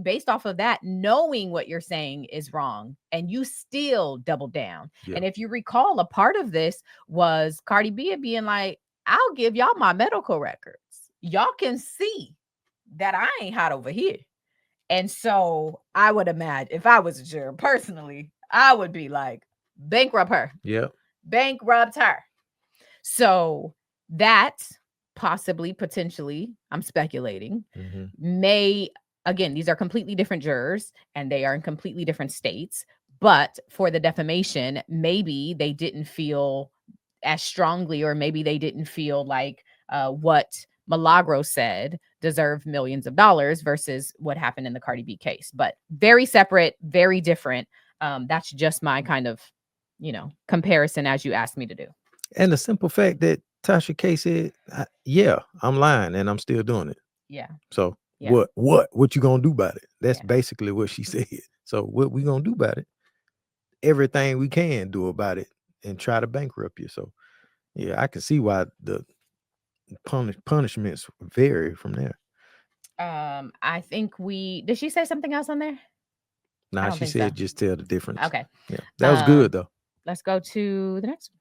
Speaker 4: based off of that, knowing what you're saying is wrong, and you still double down. Yeah. And if you recall, a part of this was Cardi B being like, "I'll give y'all my medical records." y'all can see that I ain't hot over here. And so I would imagine if I was a juror personally, I would be like, bankrupt her.
Speaker 1: Yeah.
Speaker 4: Bankrupt her. So that possibly, potentially, I'm speculating, may, again, these are completely different jurors and they are in completely different states. But for the defamation, maybe they didn't feel as strongly, or maybe they didn't feel like what Milagro said deserved millions of dollars versus what happened in the Cardi B case. But very separate, very different. That's just my kind of, comparison as you asked me to do.
Speaker 1: And the simple fact that Tasha K said, yeah, I'm lying and I'm still doing it.
Speaker 4: Yeah.
Speaker 1: So what you gonna do about it? That's basically what she said. So what we gonna do about it? Everything we can do about it and try to bankrupt you. So yeah, I can see why the punishments vary from there.
Speaker 4: I think did she say something else on there?
Speaker 1: Nah, she said just tell the difference.
Speaker 4: Okay.
Speaker 1: Yeah. That was good though.
Speaker 4: Let's go to the next one.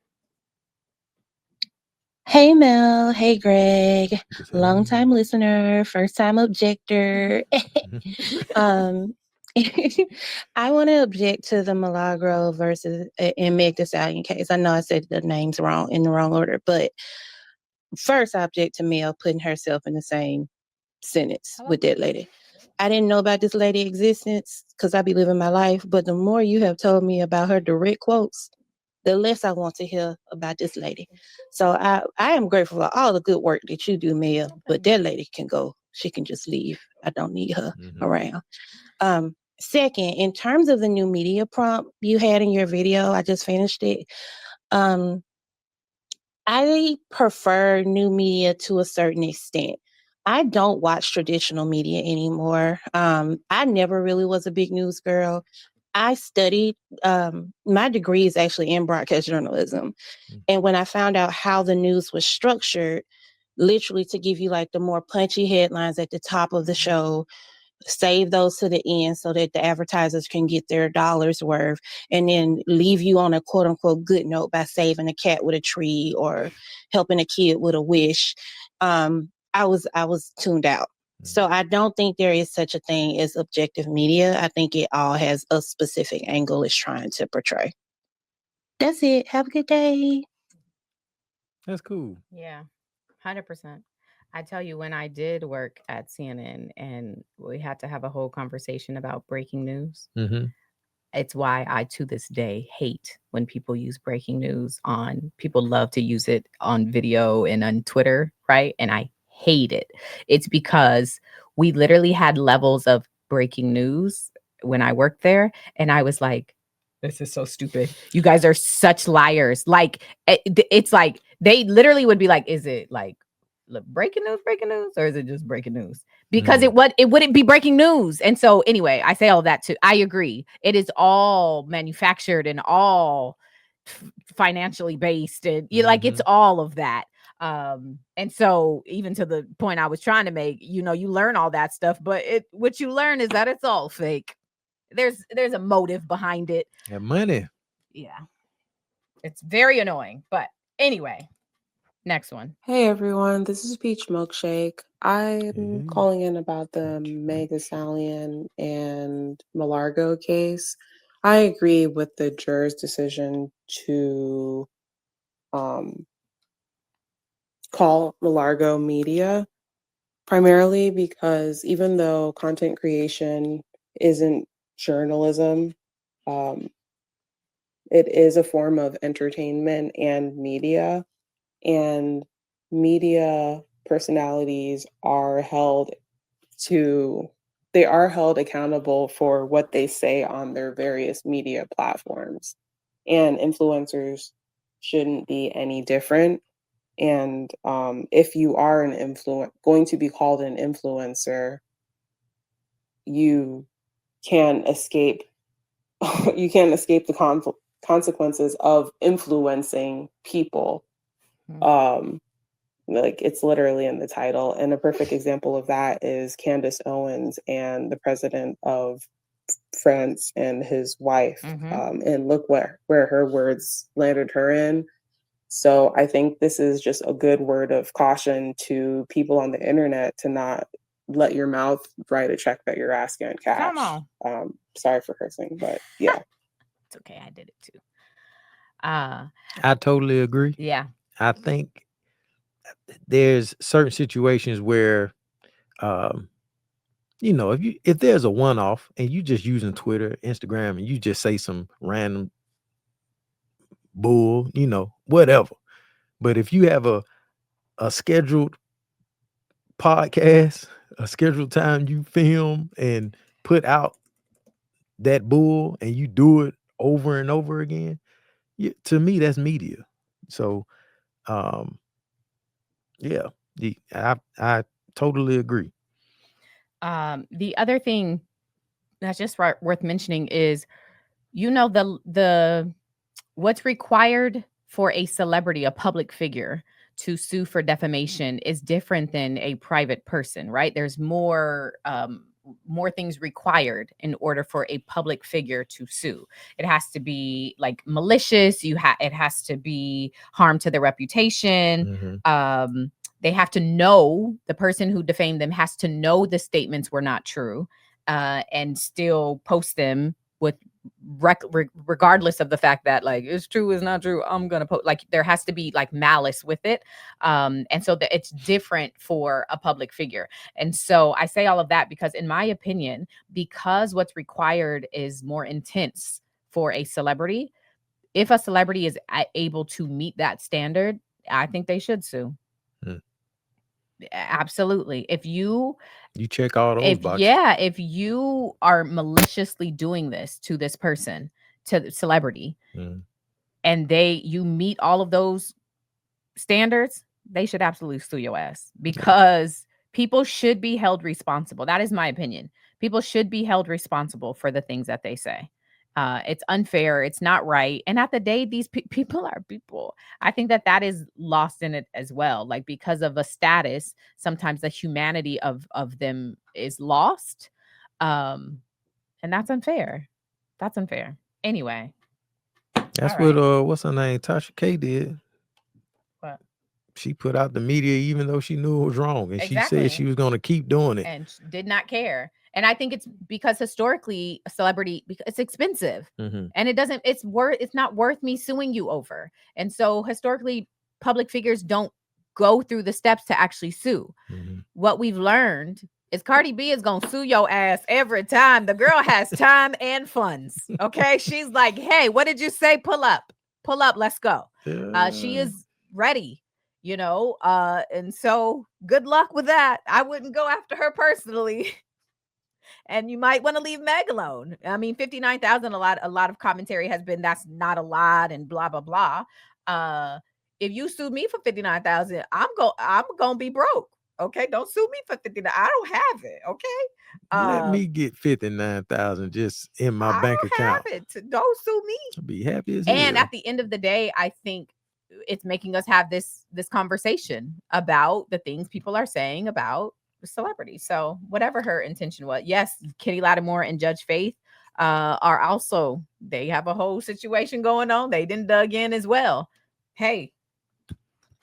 Speaker 7: Hey Mel, hey Greg, long time listener, first time objector. I want to object to the Milagro versus and Meg Thee Stallion case. I know I said the names wrong in the wrong order, but first I object to Mel putting herself in the same sentence with that lady. I didn't know about this lady's existence because I be living my life, but the more you have told me about her direct quotes, the less I want to hear about this lady. So I am grateful for all the good work that you do, Mel, but that lady can go. She can just leave. I don't need her around. Second, in terms of the new media prompt you had in your video, I just finished it. I prefer new media to a certain extent. I don't watch traditional media anymore. I never really was a big news girl. I studied, my degree is actually in broadcast journalism. And when I found out how the news was structured, literally to give you like the more punchy headlines at the top of the show, save those to the end so that the advertisers can get their dollars worth, and then leave you on a quote unquote good note by saving a cat with a tree or helping a kid with a wish. I was tuned out. So I don't think there is such a thing as objective media. I think it all has a specific angle it's trying to portray. That's it. Have a good day.
Speaker 1: That's cool.
Speaker 4: Yeah, 100%. I tell you, when I did work at CNN and we had to have a whole conversation about breaking news, it's why I, to this day, hate when people use breaking news people love to use it on video and on Twitter, right? And I hate it. It's because we literally had levels of breaking news when I worked there. And I was like, this is so stupid. You guys are such liars. Like, it's like, they literally would be like, is it like breaking news, or is it just breaking news? Because it wouldn't be breaking news. And so anyway, I say all that too. I agree. It is all manufactured and all financially based, and like it's all of that. And so even to the point I was trying to make, you learn all that stuff, but what you learn is that it's all fake. There's a motive behind it.
Speaker 1: And money.
Speaker 4: Yeah. It's very annoying. But anyway, next one.
Speaker 8: Hey everyone, this is Peach Milkshake. I'm calling in about the Meg Thee Stallion and Milagro case. I agree with the juror's decision to call Milagro media, primarily because even though content creation isn't journalism, it is a form of entertainment and media. And media personalities are held accountable for what they say on their various media platforms. And influencers shouldn't be any different. And if you are going to be called an influencer, you can't escape the consequences of influencing people. Like it's literally in the title. And a perfect example of that is Candace Owens and the president of France and his wife. And look where her words landed her in. So I think this is just a good word of caution to people on the internet to not let your mouth write a check that you're asking in cash.
Speaker 4: Come
Speaker 8: on. Sorry for cursing, but yeah.
Speaker 4: It's okay. I did it too.
Speaker 1: I totally agree.
Speaker 4: Yeah.
Speaker 1: I think there's certain situations where, you know, if there's a one-off and you just using Twitter, Instagram, and you just say some random bull, you know, whatever. But if you have a scheduled podcast, a scheduled time you film and put out that bull and you do it over and over again, to me, that's media. So, yeah, I totally agree.
Speaker 4: The other thing that's just worth mentioning is, you know, the what's required for a celebrity, a public figure, to sue for defamation is different than a private person, right? There's more things required in order for a public figure to sue. It has to be like malicious. It has to be harm to the reputation.
Speaker 1: Mm-hmm.
Speaker 4: They have to know, the person who defamed them has to know the statements were not true, and still post them with regardless of the fact that, like, it's true, it's not true, I'm gonna post. Like, there has to be like malice with it, and so that it's different for a public figure. And so I say all of that because, in my opinion, because what's required is more intense for a celebrity, if a celebrity is able to meet that standard, I think they should sue. Absolutely. If you
Speaker 1: check all those boxes.
Speaker 4: If you are maliciously doing this to this person, to the celebrity, and you meet all of those standards, they should absolutely sue your ass, because people should be held responsible. That is my opinion. People should be held responsible for the things that they say. It's unfair. It's not right. And at the day, these people are people. I think that is lost in it as well. Like, because of a status, sometimes the humanity of them is lost. And that's unfair. That's unfair. Anyway.
Speaker 1: That's what what's her name? Tasha K did.
Speaker 4: What?
Speaker 1: She put out the media even though she knew it was wrong. And
Speaker 4: exactly.
Speaker 1: She said she was going to keep doing it.
Speaker 4: And did not care. And I think it's because historically, a celebrity, it's expensive, and it's not worth me suing you over. And so historically, public figures don't go through the steps to actually sue. What we've learned is Cardi B is gonna sue your ass every time. The girl has time and funds. Okay, she's like, hey, what did you say? Pull up, let's go. She is ready. You know, and so good luck with that. I wouldn't go after her personally. And you might want to leave Meg alone. I mean, 59,000, a lot of commentary has been, that's not a lot, and blah, blah, blah. If you sue me for 59,000, I'm going to be broke. Okay. Don't sue me for 59. I don't have it. Okay.
Speaker 1: Let me get 59,000 just in my bank account.
Speaker 4: Don't sue me.
Speaker 1: I'll be happy as hell.
Speaker 4: And at the end of the day, I think it's making us have this conversation about the things people are saying about celebrity. So whatever her intention was, yes, Kitty Lattimore and Judge Faith are also, they have a whole situation going on. They didn't dug in as well. Hey,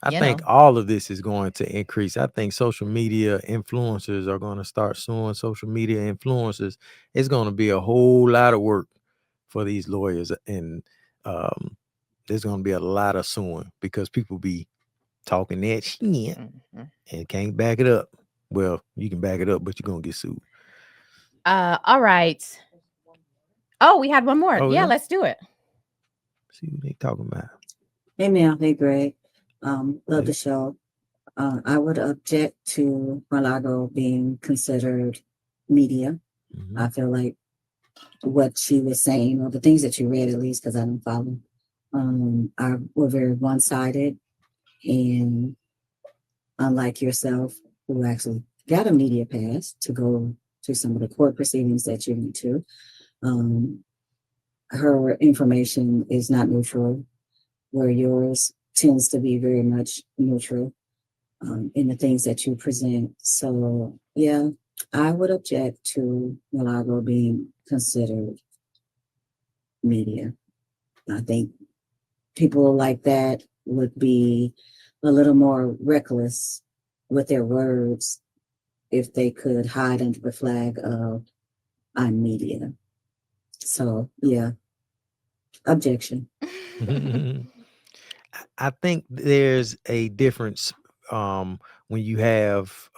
Speaker 1: I think all of this is going to increase. I think social media influencers are going to start suing social media influencers. It's going to be a whole lot of work for these lawyers, and there's going to be a lot of suing because people be talking that shit and can't back it up. Well, you can back it up, but you're going to get sued.
Speaker 4: All right. Oh, we had one more. Yeah, let's do it.
Speaker 1: See what they talking about.
Speaker 9: Hey, Mel. Hey, Greg. Love the show. I would object to Milagro being considered media. I feel like what she was saying, or the things that you read, at least, because I don't follow, were very one-sided. And unlike yourself, who actually got a media pass to go to some of the court proceedings that you went to, her information is not neutral, where yours tends to be very much neutral in the things that you present. So, yeah, I would object to Milagro being considered media. I think people like that would be a little more reckless with their words if they could hide under the flag of I'm media. So yeah, objection.
Speaker 1: I think there's a difference when you have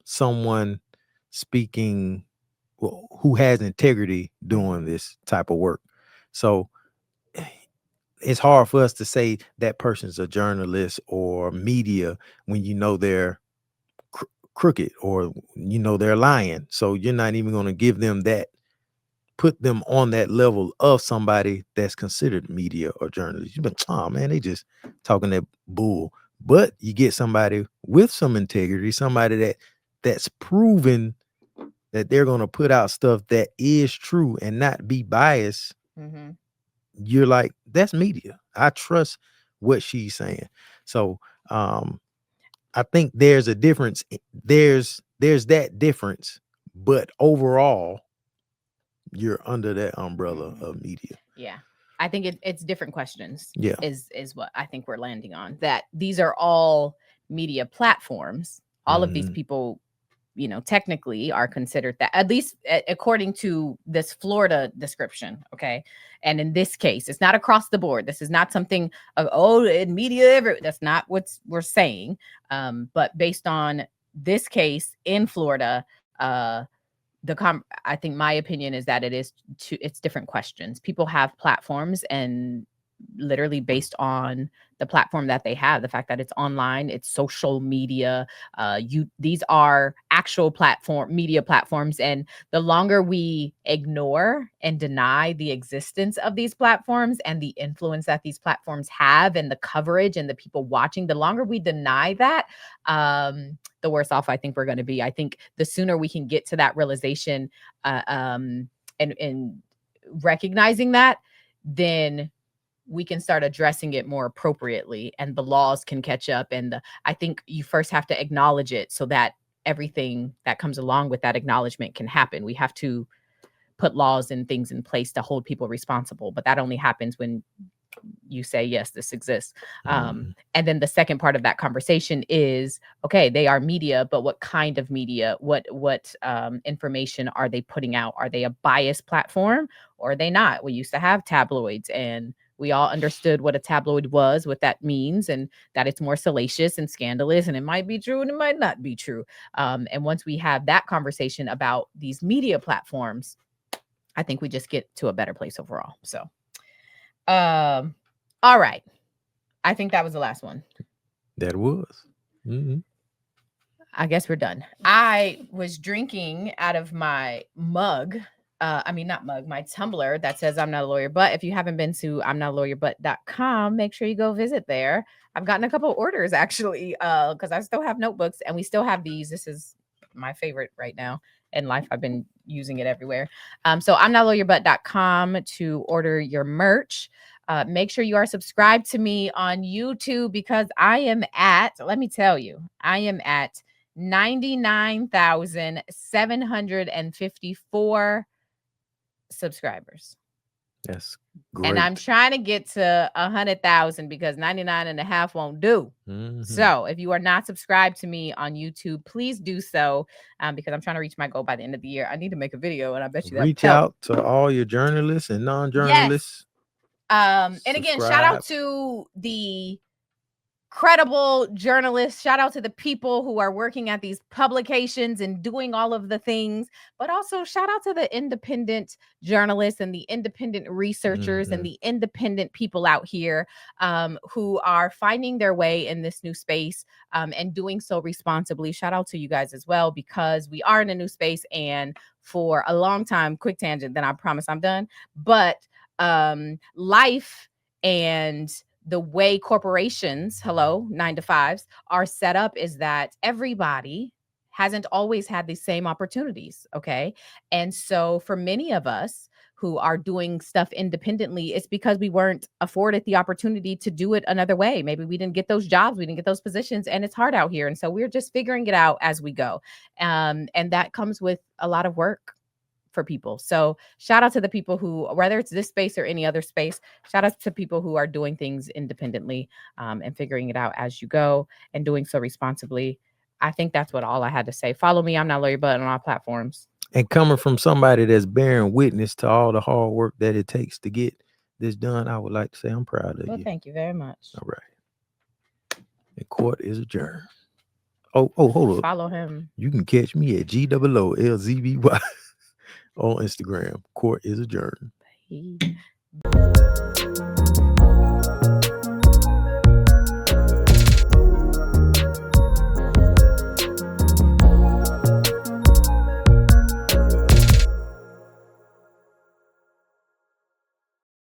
Speaker 1: someone speaking who has integrity doing this type of work. So it's hard for us to say that person's a journalist or media when you know they're crooked or you know they're lying. So you're not even going to give them that, put them on that level of somebody that's considered media or journalist. You've been, oh man, they just talking that bull. But you get somebody with some integrity, somebody that's proven that they're going to put out stuff that is true and not be biased. Mm-hmm. You're like, that's media. I trust what she's saying. So I think there's a difference. There's that difference, but overall, you're under that umbrella of media.
Speaker 4: Yeah. I think it's different questions.
Speaker 1: Yeah.
Speaker 4: Is what I think we're landing on. That these are all media platforms. All of these people, you know, technically are considered that, at least according to this Florida description. Okay. And in this case, it's not across the board. This is not something of, in media, that's not what we're saying. But based on this case in Florida, I think my opinion is that it's different questions. People have platforms, and literally based on the platform that they have, the fact that it's online, it's social media, these are actual media platforms. And the longer we ignore and deny the existence of these platforms and the influence that these platforms have and the coverage and the people watching, the longer we deny that, the worse off I think we're going to be. I think the sooner we can get to that realization and recognizing that, then we can start addressing it more appropriately and the laws can catch up. And I think you first have to acknowledge it so that everything that comes along with that acknowledgement can happen. We have to put laws and things in place to hold people responsible, but that only happens when you say, yes, this exists. And then the second part of that conversation is, okay, they are media, but what kind of media? What information are they putting out? Are they a biased platform or are they not? We used to have tabloids, and we all understood what a tabloid was, what that means, and that it's more salacious and scandalous, and it might be true and it might not be true. And once we have that conversation about these media platforms, I think we just get to a better place overall. So, all right. I think that was the last one.
Speaker 1: That was. Mm-hmm.
Speaker 4: I guess we're done. I was drinking out of my mug. My tumbler that says I'm Not a Lawyer But. If you haven't been to ImNotALawyerBut.com, make sure you go visit there. I've gotten a couple of orders actually, because I still have notebooks and we still have these. This is my favorite right now in life. I've been using it everywhere. So ImNotALawyerBut.com to order your merch. Make sure you are subscribed to me on YouTube because I am at 99,754 subscribers.
Speaker 1: That's great.
Speaker 4: And I'm trying to get to 100,000 because 99.5 won't do. Mm-hmm. So if you are not subscribed to me on YouTube, please do so because I'm trying to reach my goal by the end of the year. I need to make a video, and I bet you that
Speaker 1: reach out to all your journalists and non-journalists.
Speaker 4: Yes. And again, shout out to the credible journalists. Shout out to the people who are working at these publications and doing all of the things, but also shout out to the independent journalists and the independent researchers and the independent people out here who are finding their way in this new space and doing so responsibly. Shout out to you guys as well, because we are in a new space, and for a long time, quick tangent, then I promise I'm done. But life and the way corporations, 9-to-5s, are set up is that everybody hasn't always had the same opportunities. Okay. And so for many of us who are doing stuff independently, it's because we weren't afforded the opportunity to do it another way. Maybe we didn't get those jobs, we didn't get those positions, and it's hard out here. And so we're just figuring it out as we go. And that comes with a lot of work for people. So shout out to the people who, whether it's this space or any other space, shout out to people who are doing things independently and figuring it out as you go and doing so responsibly. I think that's what all I had to say. Follow me, ImNotALawyerBut, on all platforms.
Speaker 1: And coming from somebody that's bearing witness to all the hard work that it takes to get this done, I would like to say I'm proud of you.
Speaker 4: Thank you very much.
Speaker 1: All right. The court is adjourned. Oh, hold up.
Speaker 4: Follow him.
Speaker 1: You can catch me at GOOLZBY on Instagram. Court is adjourned.
Speaker 4: Bye.